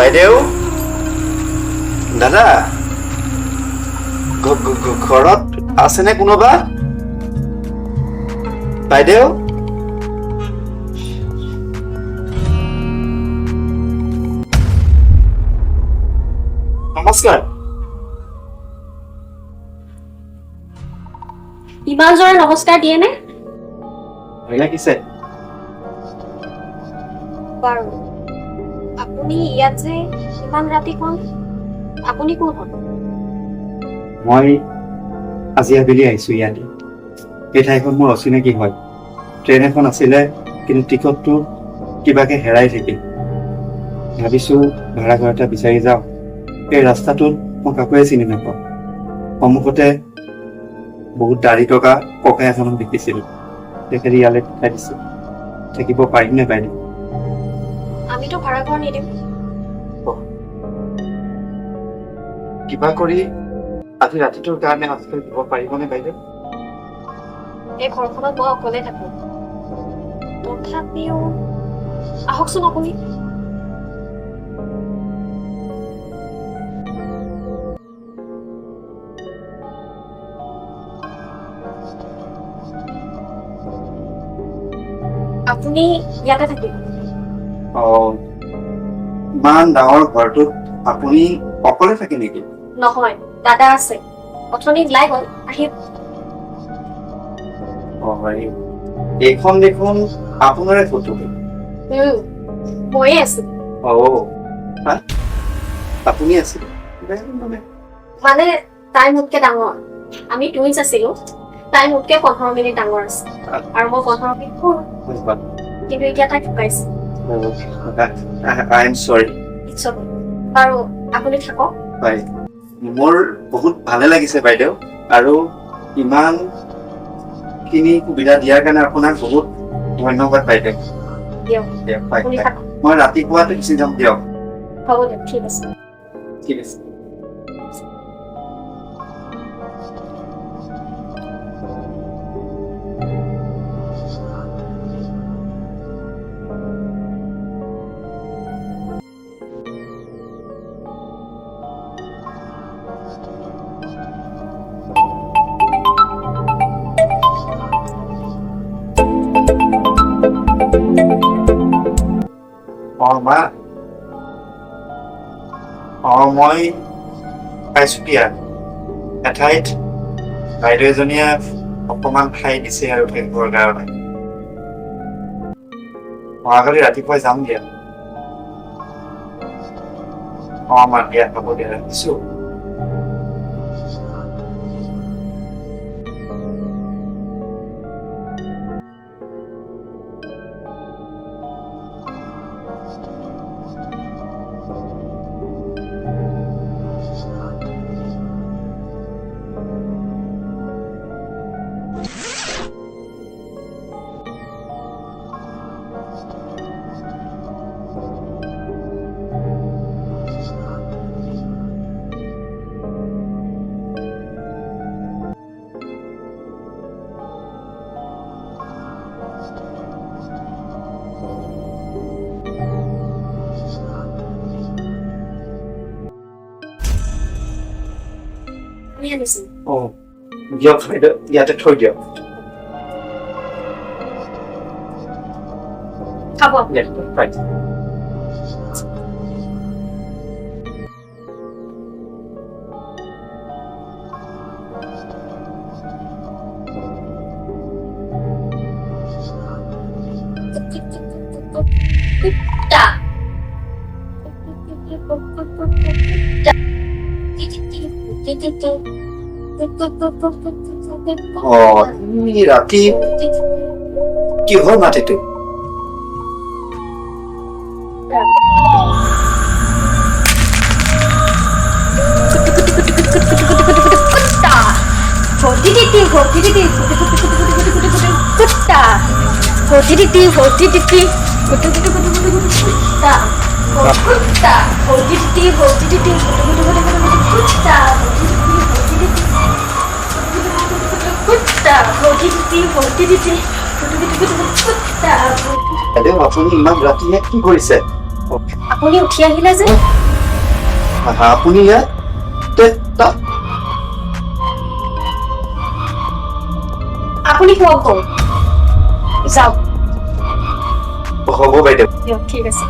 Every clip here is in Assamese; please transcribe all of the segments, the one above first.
বাইদেউ দাদা ঘৰত আছেনে কোনোবা বাইদেউ নমস্কাৰ ইমান জোৰে নমস্কাৰ দিয়ে নে ভয় লাগিছে বাৰু আপুনি ইয়াত যে ইমান ৰাতি কোন আপুনি কোন হয় মই আজি আবেলি আহিছো ইয়াতে এই ঠাইখন মোৰ অচিনাকি হয় ট্ৰেইন এখন আছিলে কিন্তু টিকটটো কিবাকে হেৰাই থাকিল ভাবিছো ভাড়া ঘৰ এটা বিচাৰি যাওঁ এই ৰাস্তাটোত মই কাকোৱে চিনি নাপাওঁ সন্মুখতে বহুত দাঢ়ি থকা ককাই এজনক দেখিছিলো তেখেতে ইয়ালৈ পঠাই দিছে থাকিব পাৰিমনে বাইদেউ আমিতো ভাড়া ঘৰ নিদিম কিবা কৰি আজি ৰাতিটোৰ কাৰণে হোষ্টেল দিব পাৰিবনে বাইদেউ এই ঘৰখনত মই অকলে থাকো তথাপিও আহকচোন আপুনি আপুনি ইয়াতে থাকিব ইমান ডাঙৰ ঘৰটোত আপুনি অকলে থাকে নেকি নহয় দাদা আছে অথনি ওলাই গ'ল আহি এইখন দেখোন আপোনাৰে ফটো ময়ে আছো আপুনি আছিল মানে তাই মোতকে ডাঙৰ আমি টুইনছ আছিলো তাই মোতকে 15 মিনিট ডাঙৰ আছে আৰু মই 15 মিনিট সৰু কিন্তু এতিয়া তাই ঢুকাইছে আই এম চৰি বাৰু আপুনি থাকক মোৰ বহুত ভালে লাগিছে বাইদেউ আৰু ইমান খিনি সুবিধা দিয়াৰ কাৰণে আপোনাক বহুত ধন্যবাদ বাইদেউ মই ৰাতিপুৱাতে গুচি যাম দিয়ক হ'ব দিয়ক ঠিক আছে ঠিক আছে মা মই পাইছো দিয়া এঠাইত বাইদেউ এজনীয়ে অকমান ঠাই দিছে আৰু থাকিবৰ কাৰণে অহাকালি ৰাতিপুৱাই যাম দিয়া মা দিয়া হ'ব দিয়া ৰাখিছো দিয়ক বাইদেউ ইয়াতে থৈ দিয়ক খাব ৰাতি কিহৰ মাটিটো আপুনি ইমান ৰাতিয়ে কি কৰিছে আপুনি উঠি আহিলে যে আপুনি ইয়াত আপুনি শুৱক গৈ যাওক হ'ব বাইদেউ দিয়ক ঠিক আছে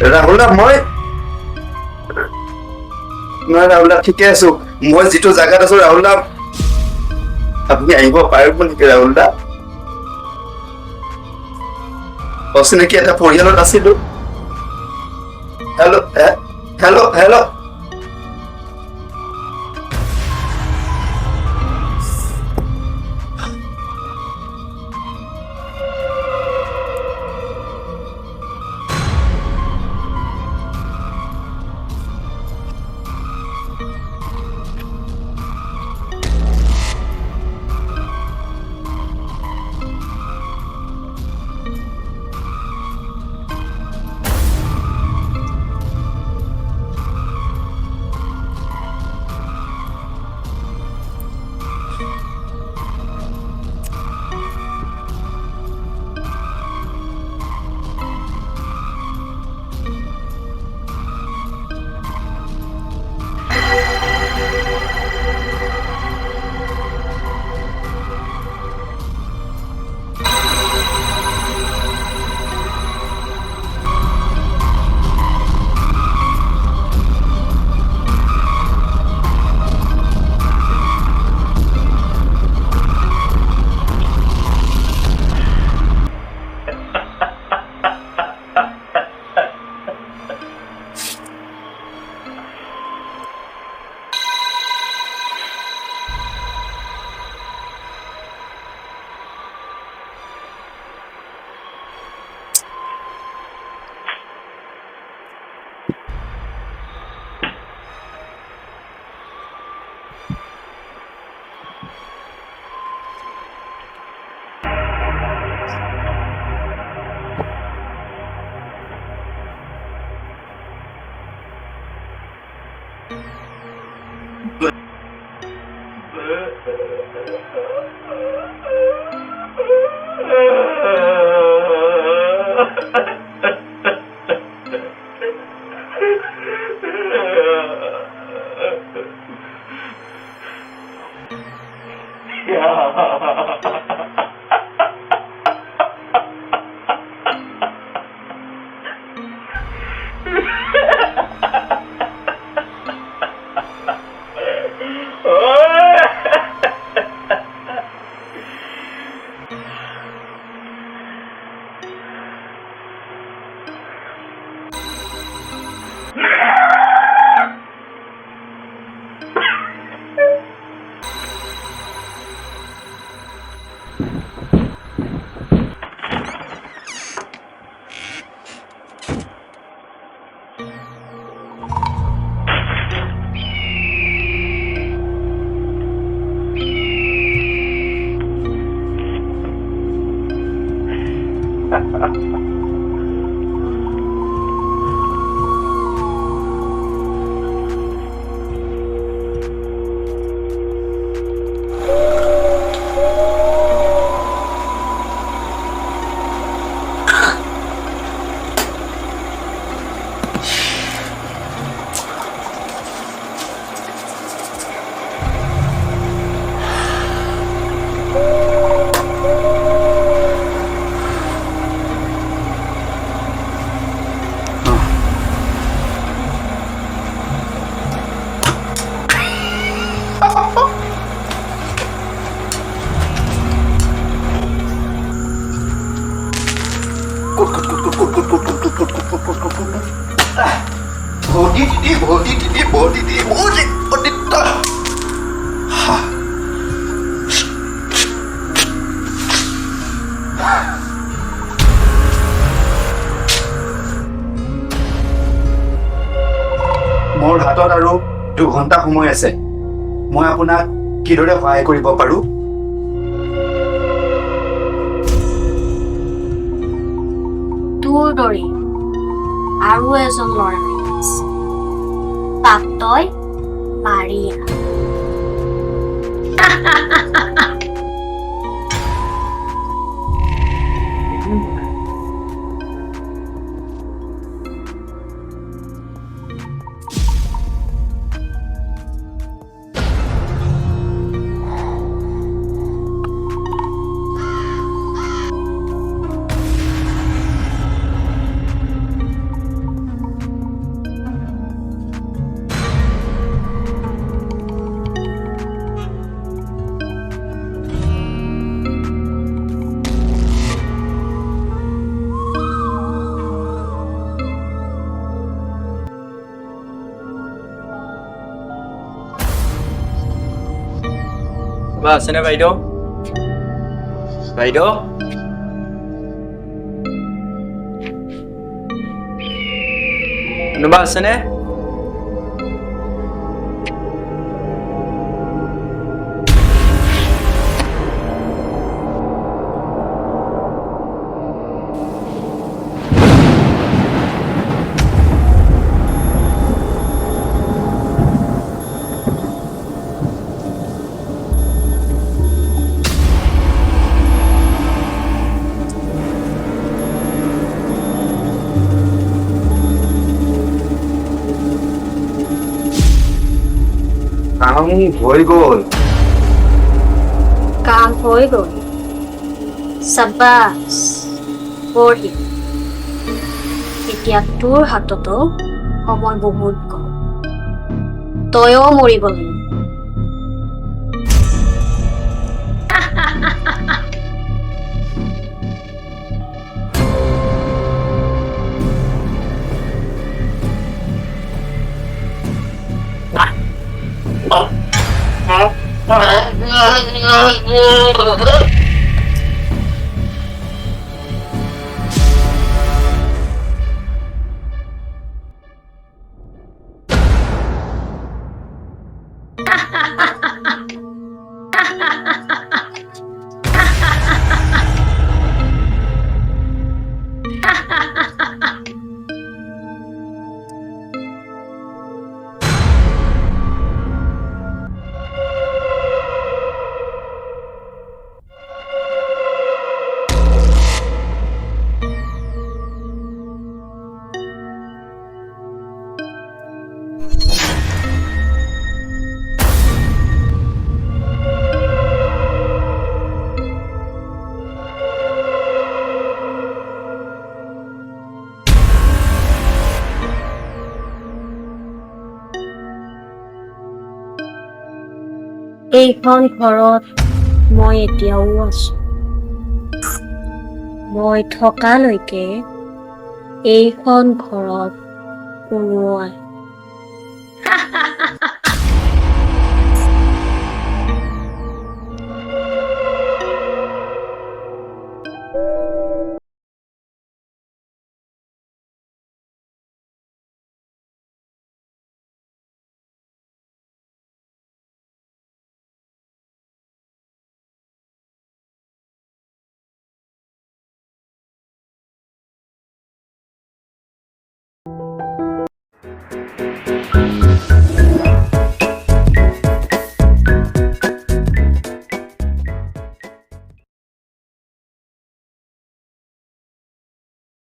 ৰাহুল দা মই নহয় ৰাহুল দা ঠিকে আছো মই যিটো জাগাত আছো ৰাহুল দা আপুনি আহিব পাৰিব নেকি ৰাহুল দা অচিনাকি এটা পৰিয়ালত আছিলো হেল্ল' মোৰ হাতত আৰু 2 ঘণ্টা সময় আছে মই আপোনাক কিদৰে সহায় কৰিব পাৰো তোৰ দৰে আৰু এজন ল'ৰা আছে তাক তই মাৰি কিবা আছেনে বাইদেউ বাইদেউ কোনোবা আছেনে কাম হৈ গ'ল কাম হৈ গ'ল সাবাস বঢ়িয়া এতিয়া তোৰ হাততো সময় বহুত কম তয়ো মৰিব লাগিব এইখন ঘৰত মই এতিয়াও আছো মই থকালৈকে এইখন ঘৰত কোনো